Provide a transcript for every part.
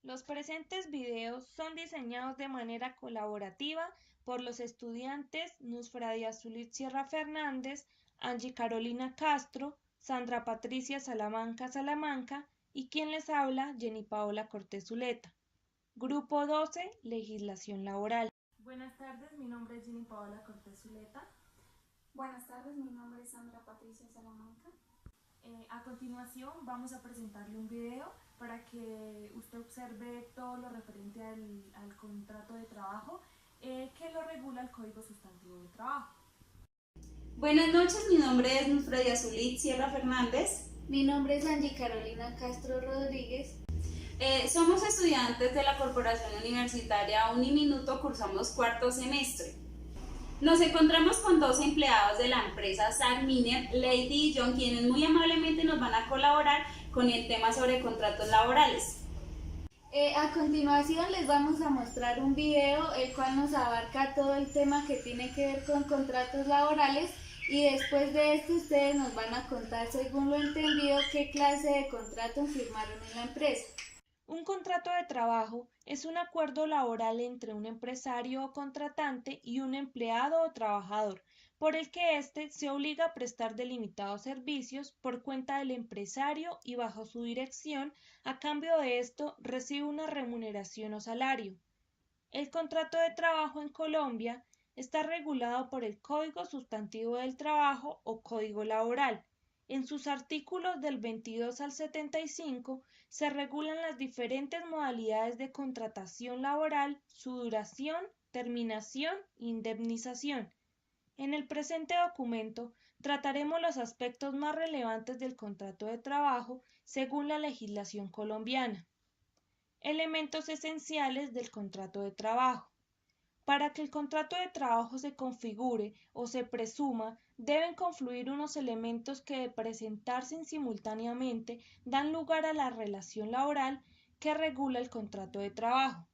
Los presentes videos son diseñados de manera colaborativa por los estudiantes Nusfradia Zulit Sierra Fernández, Angie Carolina Castro, Sandra Patricia Salamanca y quien les habla, Jenny Paola Cortés Zuleta. Grupo 12, Legislación Laboral. Buenas tardes, mi nombre es Jenny Paola Cortés Zuleta. Buenas tardes, mi nombre es Sandra Patricia Salamanca. A continuación vamos a presentarle un video para que usted observe todo lo referente al contrato de trabajo que lo regula el Código Sustantivo del Trabajo. Buenas noches, mi nombre es Nusfradia Zulit Sierra Fernández. Mi nombre es Angie Carolina Castro Rodríguez. Somos estudiantes de la Corporación Universitaria Uniminuto, cursamos cuarto semestre. Nos encontramos con dos empleados de la empresa Sarminer, Lady y John, quienes muy amablemente nos van a colaborar con el tema sobre contratos laborales. A continuación les vamos a mostrar un video el cual nos abarca todo el tema que tiene que ver con contratos laborales y después de esto ustedes nos van a contar, según lo entendido, qué clase de contrato firmaron en la empresa. Un contrato de trabajo es un acuerdo laboral entre un empresario o contratante y un empleado o trabajador, por el que éste se obliga a prestar delimitados servicios por cuenta del empresario y bajo su dirección, a cambio de esto recibe una remuneración o salario. El contrato de trabajo en Colombia está regulado por el Código Sustantivo del Trabajo o Código Laboral. En sus artículos del 22 al 75 se regulan las diferentes modalidades de contratación laboral, su duración, terminación e indemnización. En el presente documento trataremos los aspectos más relevantes del contrato de trabajo según la legislación colombiana. Elementos esenciales del contrato de trabajo. Para que el contrato de trabajo se configure o se presuma, deben confluir unos elementos que de presentarse simultáneamente dan lugar a la relación laboral que regula el contrato de trabajo.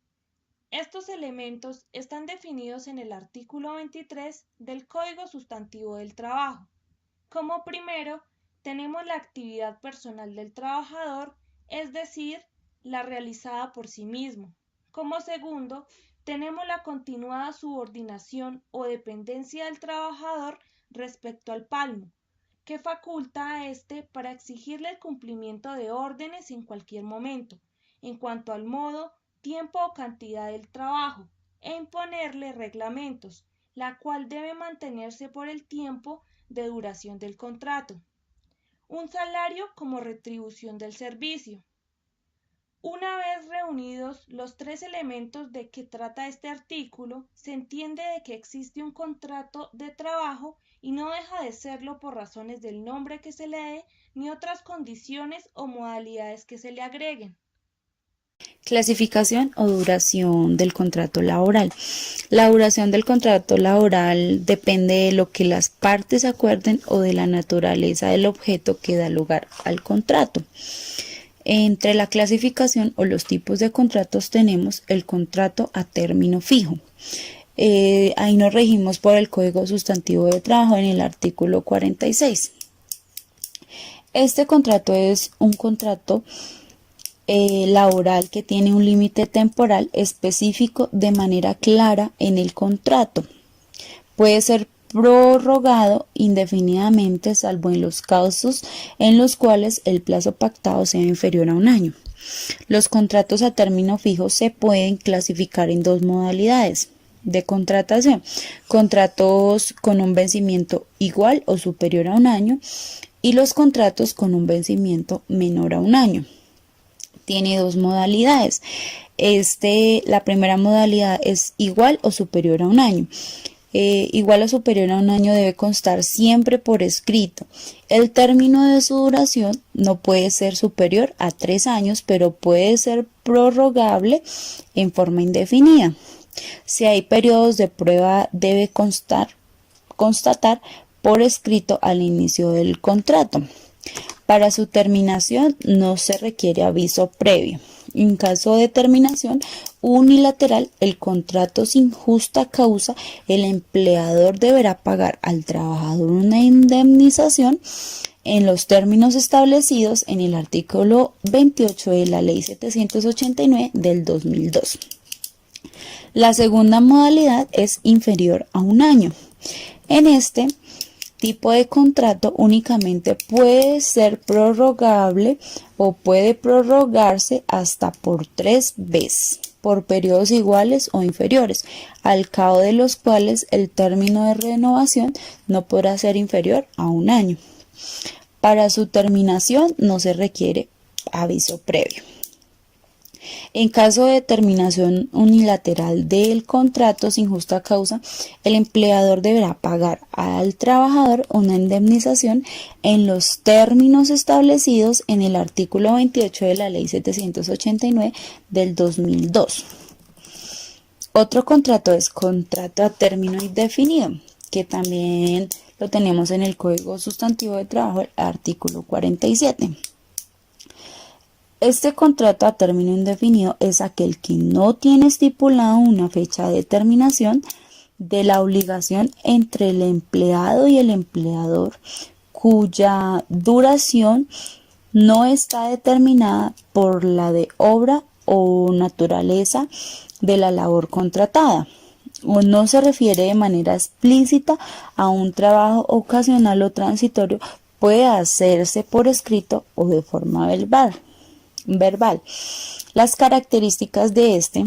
Estos elementos están definidos en el artículo 23 del Código Sustantivo del Trabajo. Como primero, tenemos la actividad personal del trabajador, es decir, la realizada por sí mismo. Como segundo, tenemos la continuada subordinación o dependencia del trabajador respecto al palmo, que faculta a éste para exigirle el cumplimiento de órdenes en cualquier momento, en cuanto al modo, tiempo o cantidad del trabajo, e imponerle reglamentos, la cual debe mantenerse por el tiempo de duración del contrato. Un salario como retribución del servicio. Una vez reunidos los tres elementos de que trata este artículo, se entiende de que existe un contrato de trabajo y no deja de serlo por razones del nombre que se le dé ni otras condiciones o modalidades que se le agreguen. Clasificación o duración del contrato laboral. La duración del contrato laboral depende de lo que las partes acuerden o de la naturaleza del objeto que da lugar al contrato. Entre la clasificación o los tipos de contratos tenemos el contrato a término fijo. Ahí nos regimos por el Código Sustantivo de Trabajo en el artículo 46. Este contrato es un contrato laboral que tiene un límite temporal específico de manera clara en el contrato. Puede ser prorrogado indefinidamente salvo en los casos en los cuales el plazo pactado sea inferior a un año. Los contratos a término fijo se pueden clasificar en dos modalidades de contratación: contratos con un vencimiento igual o superior a un año y los contratos con un vencimiento menor a un año. Tiene dos modalidades. La primera modalidad es igual o superior a un año. Igual o superior a un año debe constar siempre por escrito. El término de su duración no puede ser superior a 3 años, pero puede ser prorrogable en forma indefinida. Si hay periodos de prueba, debe constatar por escrito al inicio del contrato. Para su terminación no se requiere aviso previo. En caso de terminación unilateral, el contrato sin justa causa, el empleador deberá pagar al trabajador una indemnización en los términos establecidos en el artículo 28 de la Ley 789 del 2002. La segunda modalidad es inferior a un año. En este tipo de contrato únicamente puede ser prorrogable o puede prorrogarse hasta por 3 veces, por periodos iguales o inferiores, al cabo de los cuales el término de renovación no podrá ser inferior a un año. Para su terminación no se requiere aviso previo. En caso de terminación unilateral del contrato sin justa causa, el empleador deberá pagar al trabajador una indemnización en los términos establecidos en el artículo 28 de la Ley 789 del 2002. Otro contrato es contrato a término indefinido, que también lo tenemos en el Código Sustantivo de Trabajo, el artículo 47. Este contrato a término indefinido es aquel que no tiene estipulado una fecha de terminación de la obligación entre el empleado y el empleador, cuya duración no está determinada por la de obra o naturaleza de la labor contratada, o no se refiere de manera explícita a un trabajo ocasional o transitorio, puede hacerse por escrito o de forma verbal. Las características de este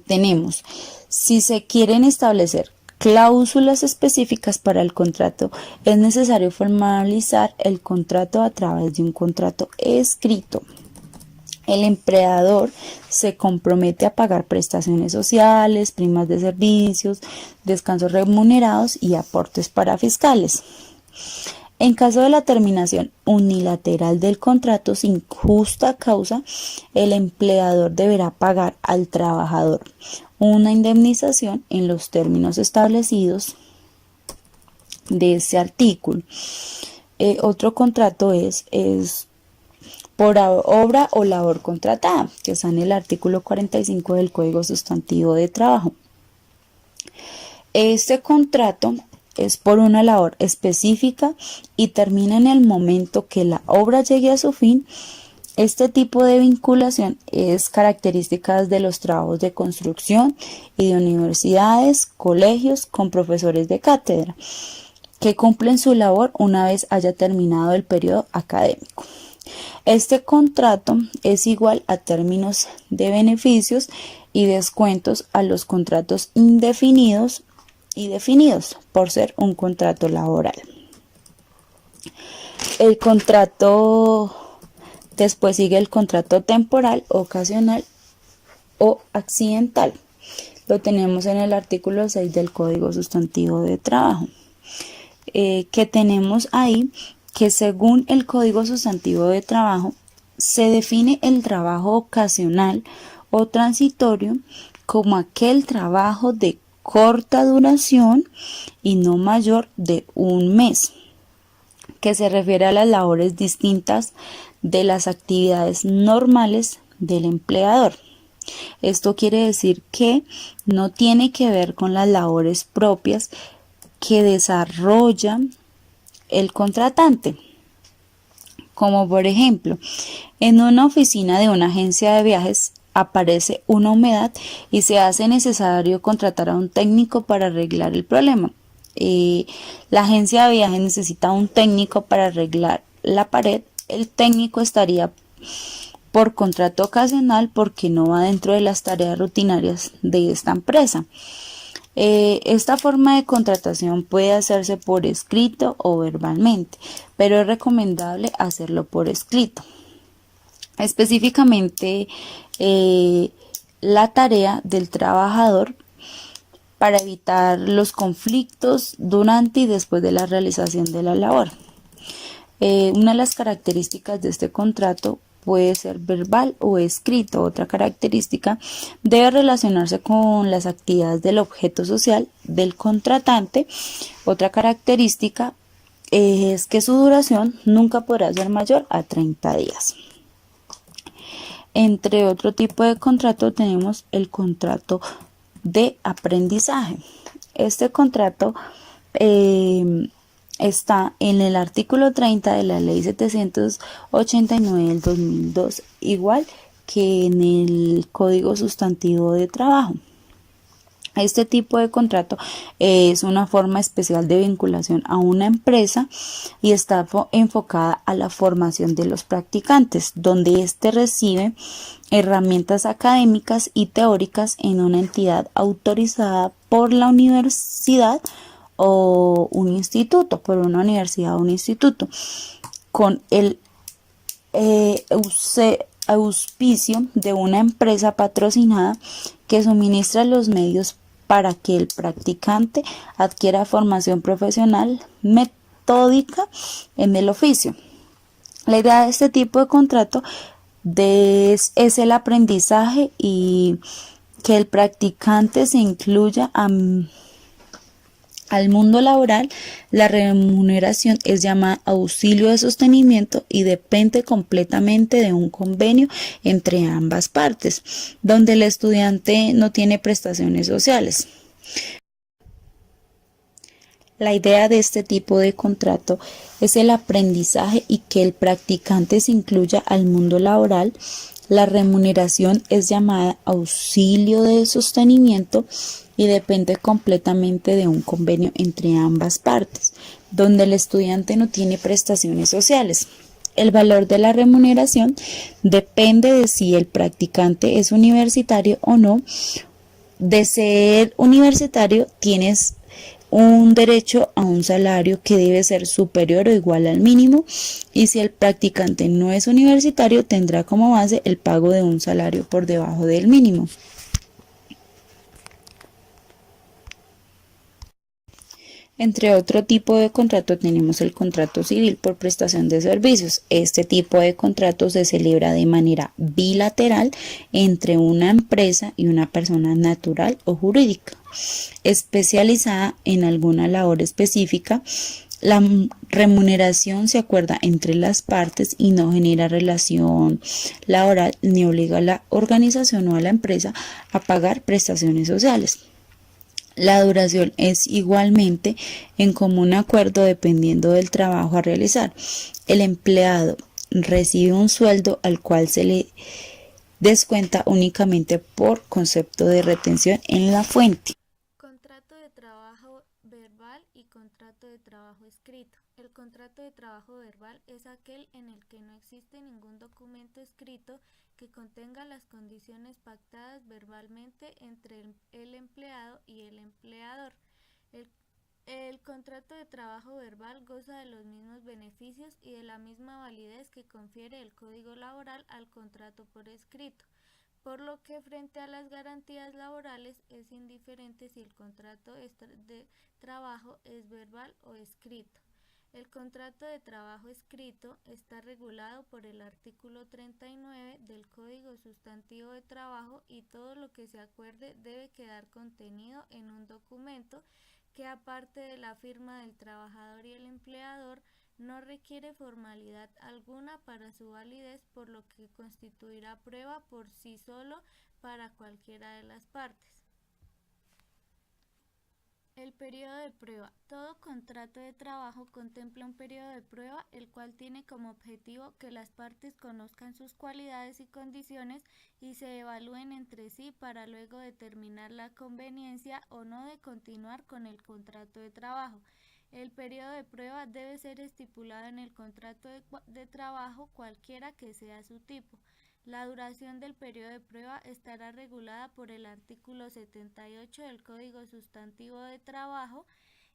tenemos, si se quieren establecer cláusulas específicas para el contrato, es necesario formalizar el contrato a través de un contrato escrito. El empleador se compromete a pagar prestaciones sociales, primas de servicios, descansos remunerados y aportes para fiscales. En caso de la terminación unilateral del contrato sin justa causa, el empleador deberá pagar al trabajador una indemnización en los términos establecidos de ese artículo. Otro contrato es por obra o labor contratada, que está en el artículo 45 del Código Sustantivo de Trabajo. Este contrato es por una labor específica y termina en el momento que la obra llegue a su fin. Este tipo de vinculación es característica de los trabajos de construcción y de universidades, colegios con profesores de cátedra, que cumplen su labor una vez haya terminado el periodo académico. Este contrato es igual a términos de beneficios y descuentos a los contratos indefinidos y definidos por ser un contrato laboral. El contrato, después sigue el contrato temporal, ocasional o accidental. Lo tenemos en el artículo 6 del Código Sustantivo de Trabajo, que tenemos ahí que según el Código Sustantivo de Trabajo se define el trabajo ocasional o transitorio como aquel trabajo de corta duración y no mayor de un mes, que se refiere a las labores distintas de las actividades normales del empleador. Esto quiere decir que no tiene que ver con las labores propias que desarrolla el contratante, como por ejemplo, en una oficina de una agencia de viajes aparece una humedad y se hace necesario contratar a un técnico para arreglar el problema. La agencia de viajes necesita un técnico para arreglar la pared. El técnico estaría por contrato ocasional porque no va dentro de las tareas rutinarias de esta empresa. Esta forma de contratación puede hacerse por escrito o verbalmente, pero es recomendable hacerlo por escrito. Específicamente, la tarea del trabajador para evitar los conflictos durante y después de la realización de la labor. Una de las características de este contrato puede ser verbal o escrito. Otra característica debe relacionarse con las actividades del objeto social del contratante. Otra característica es que su duración nunca podrá ser mayor a 30 días. Entre otro tipo de contrato tenemos el contrato de aprendizaje. Este contrato está en el artículo 30 de la Ley 789 del 2002, igual que en el Código Sustantivo de Trabajo. Este tipo de contrato es una forma especial de vinculación a una empresa y está enfocada a la formación de los practicantes, donde éste recibe herramientas académicas y teóricas en una entidad autorizada por la universidad o un instituto, por una universidad o un instituto, con el auspicio de una empresa patrocinada que suministra los medios para que el practicante adquiera formación profesional metódica en el oficio. La idea de este tipo de contrato es el aprendizaje y que el practicante se incluya al mundo laboral. La remuneración es llamada auxilio de sostenimiento y depende completamente de un convenio entre ambas partes, donde el estudiante no tiene prestaciones sociales. La idea de este tipo de contrato es el aprendizaje y que el practicante se incluya al mundo laboral. La remuneración es llamada auxilio de sostenimiento y depende completamente de un convenio entre ambas partes, donde el estudiante no tiene prestaciones sociales. El valor de la remuneración depende de si el practicante es universitario o no. De ser universitario, tienes un derecho a un salario que debe ser superior o igual al mínimo, y si el practicante no es universitario, tendrá como base el pago de un salario por debajo del mínimo. Entre otro tipo de contrato tenemos el contrato civil por prestación de servicios. Este tipo de contrato se celebra de manera bilateral entre una empresa y una persona natural o jurídica especializada en alguna labor específica. La remuneración se acuerda entre las partes y no genera relación laboral ni obliga a la organización o a la empresa a pagar prestaciones sociales. La duración es igualmente en común acuerdo dependiendo del trabajo a realizar. El empleado recibe un sueldo al cual se le descuenta únicamente por concepto de retención en la fuente. Contrato de trabajo verbal y contrato de trabajo escrito. El contrato de trabajo verbal es aquel en el que no existe ningún documento escrito que contenga las condiciones pactadas verbalmente entre el empleado y el empleador. El contrato de trabajo verbal goza de los mismos beneficios y de la misma validez que confiere el Código Laboral al contrato por escrito, por lo que frente a las garantías laborales es indiferente si el contrato de trabajo es verbal o escrito. El contrato de trabajo escrito está regulado por el artículo 39 del Código Sustantivo de Trabajo y todo lo que se acuerde debe quedar contenido en un documento que, aparte de la firma del trabajador y el empleador, no requiere formalidad alguna para su validez, por lo que constituirá prueba por sí solo para cualquiera de las partes. El periodo de prueba. Todo contrato de trabajo contempla un periodo de prueba, el cual tiene como objetivo que las partes conozcan sus cualidades y condiciones y se evalúen entre sí para luego determinar la conveniencia o no de continuar con el contrato de trabajo. El periodo de prueba debe ser estipulado en el contrato de trabajo, cualquiera que sea su tipo. La duración del periodo de prueba estará regulada por el artículo 78 del Código Sustantivo de Trabajo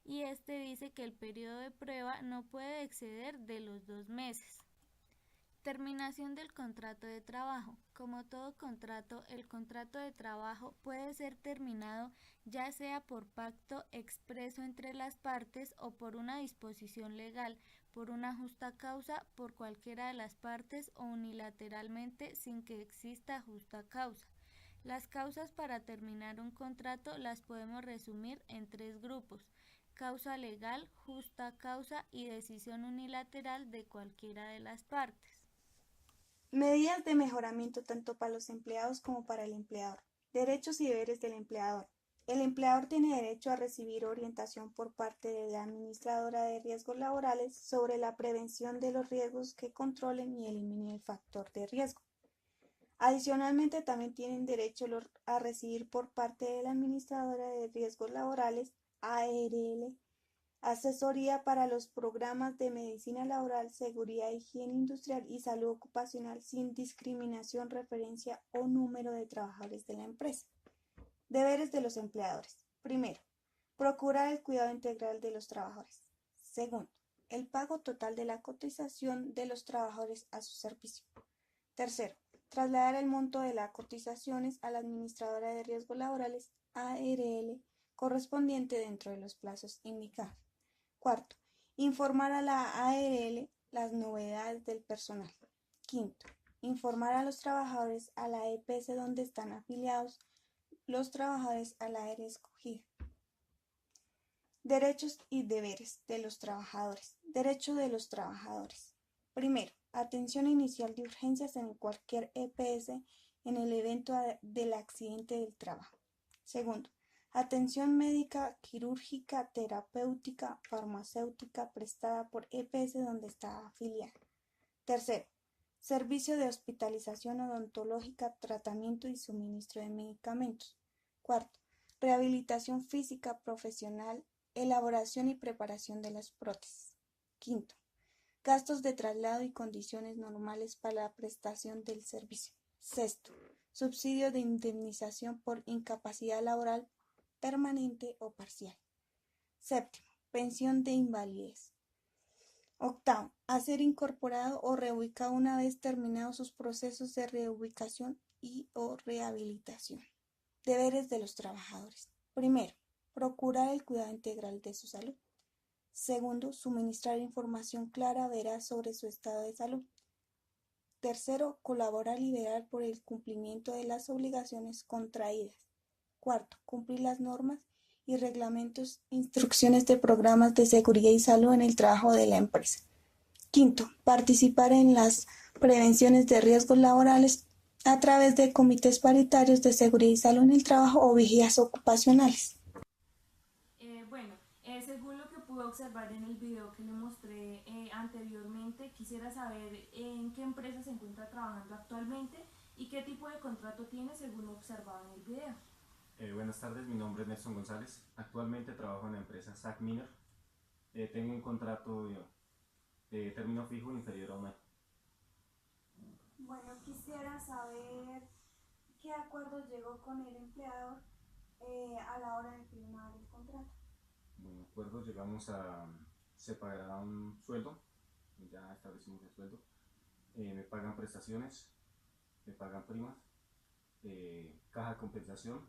y este dice que el periodo de prueba no puede exceder de los 2 meses. Terminación del contrato de trabajo. Como todo contrato, el contrato de trabajo puede ser terminado ya sea por pacto expreso entre las partes o por una disposición legal, por una justa causa por cualquiera de las partes o unilateralmente sin que exista justa causa. Las causas para terminar un contrato las podemos resumir en 3 grupos: causa legal, justa causa y decisión unilateral de cualquiera de las partes. Medidas de mejoramiento tanto para los empleados como para el empleador. Derechos y deberes del empleador. El empleador tiene derecho a recibir orientación por parte de la administradora de riesgos laborales sobre la prevención de los riesgos que controlen y eliminen el factor de riesgo. Adicionalmente, también tienen derecho a recibir por parte de la administradora de riesgos laborales, ARL, asesoría para los programas de medicina laboral, seguridad, higiene industrial y salud ocupacional sin discriminación, referencia o número de trabajadores de la empresa. Deberes de los empleadores. Primero, procurar el cuidado integral de los trabajadores. Segundo, el pago total de la cotización de los trabajadores a su servicio. Tercero, trasladar el monto de las cotizaciones a la administradora de riesgos laborales, ARL, correspondiente dentro de los plazos indicados. Cuarto, informar a la ARL las novedades del personal. Quinto, informar a los trabajadores a la EPS donde están afiliados los trabajadores a la área escogida. Derechos y deberes de los trabajadores. Derecho de los trabajadores. Primero, atención inicial de urgencias en cualquier EPS en el evento del accidente del trabajo. Segundo, atención médica, quirúrgica, terapéutica, farmacéutica prestada por EPS donde está afiliada. Tercero, servicio de hospitalización odontológica, tratamiento y suministro de medicamentos. Cuarto, rehabilitación física profesional, elaboración y preparación de las prótesis. Quinto, gastos de traslado y condiciones normales para la prestación del servicio. Sexto, subsidio de indemnización por incapacidad laboral permanente o parcial. Séptimo, pensión de invalidez. Octavo, a ser incorporado o reubicado una vez terminados sus procesos de reubicación y o rehabilitación. Deberes de los trabajadores. Primero, procurar el cuidado integral de su salud. Segundo, suministrar información clara, veraz sobre su estado de salud. Tercero, colaborar y velar por el cumplimiento de las obligaciones contraídas. Cuarto, cumplir las normas y reglamentos, instrucciones de programas de seguridad y salud en el trabajo de la empresa. Quinto, participar en las prevenciones de riesgos laborales a través de comités paritarios de seguridad y salud en el trabajo o vigías ocupacionales. Según lo que pude observar en el video que le mostré anteriormente, quisiera saber en qué empresa se encuentra trabajando actualmente y qué tipo de contrato tiene según lo observado en el video. Buenas tardes, mi nombre es Nelson González. Actualmente trabajo en la empresa SAC Miner. Tengo un contrato de término fijo inferior a un año. Bueno, quisiera saber qué acuerdo llegó con el empleador a la hora de firmar el contrato. Bueno, acuerdo, se pagará un sueldo, ya establecimos el sueldo, me pagan prestaciones, me pagan primas, caja de compensación,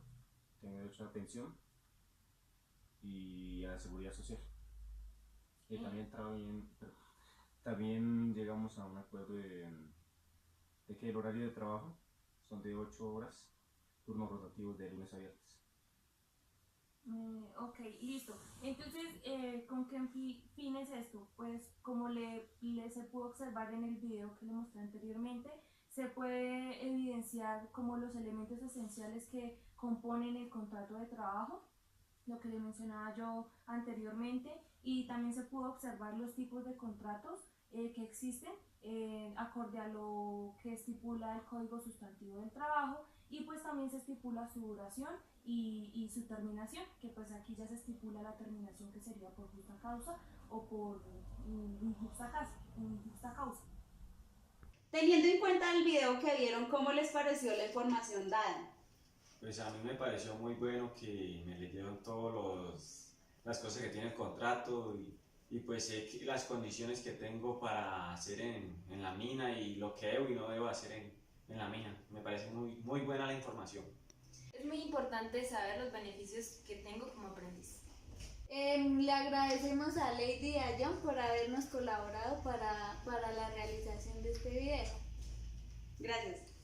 tengo derecho a pensión y a la seguridad social. También llegamos a un acuerdo de que el horario de trabajo son de 8 horas, turnos rotativos de lunes a viernes. Ok, listo. Entonces, ¿con qué fin es esto? Pues como se pudo observar en el video que le mostré anteriormente, se puede evidenciar como los elementos esenciales que componen el contrato de trabajo, lo que le mencionaba yo anteriormente, y también se pudo observar los tipos de contratos que existen acorde a lo que estipula el Código Sustantivo del Trabajo, y pues también se estipula su duración y su terminación, que pues aquí ya se estipula la terminación que sería por justa causa o por injusta causa. Teniendo en cuenta el video que vieron, ¿cómo les pareció la información dada? Pues a mí me pareció muy bueno que me leyeron todas las cosas que tiene el contrato y pues sé las condiciones que tengo para hacer en la mina y lo que debo y no debo hacer en la mina. Me parece muy buena la información. Es muy importante saber los beneficios que tengo como aprendiz. Le agradecemos a Lady y a John por habernos colaborado para la realización de este video. Gracias.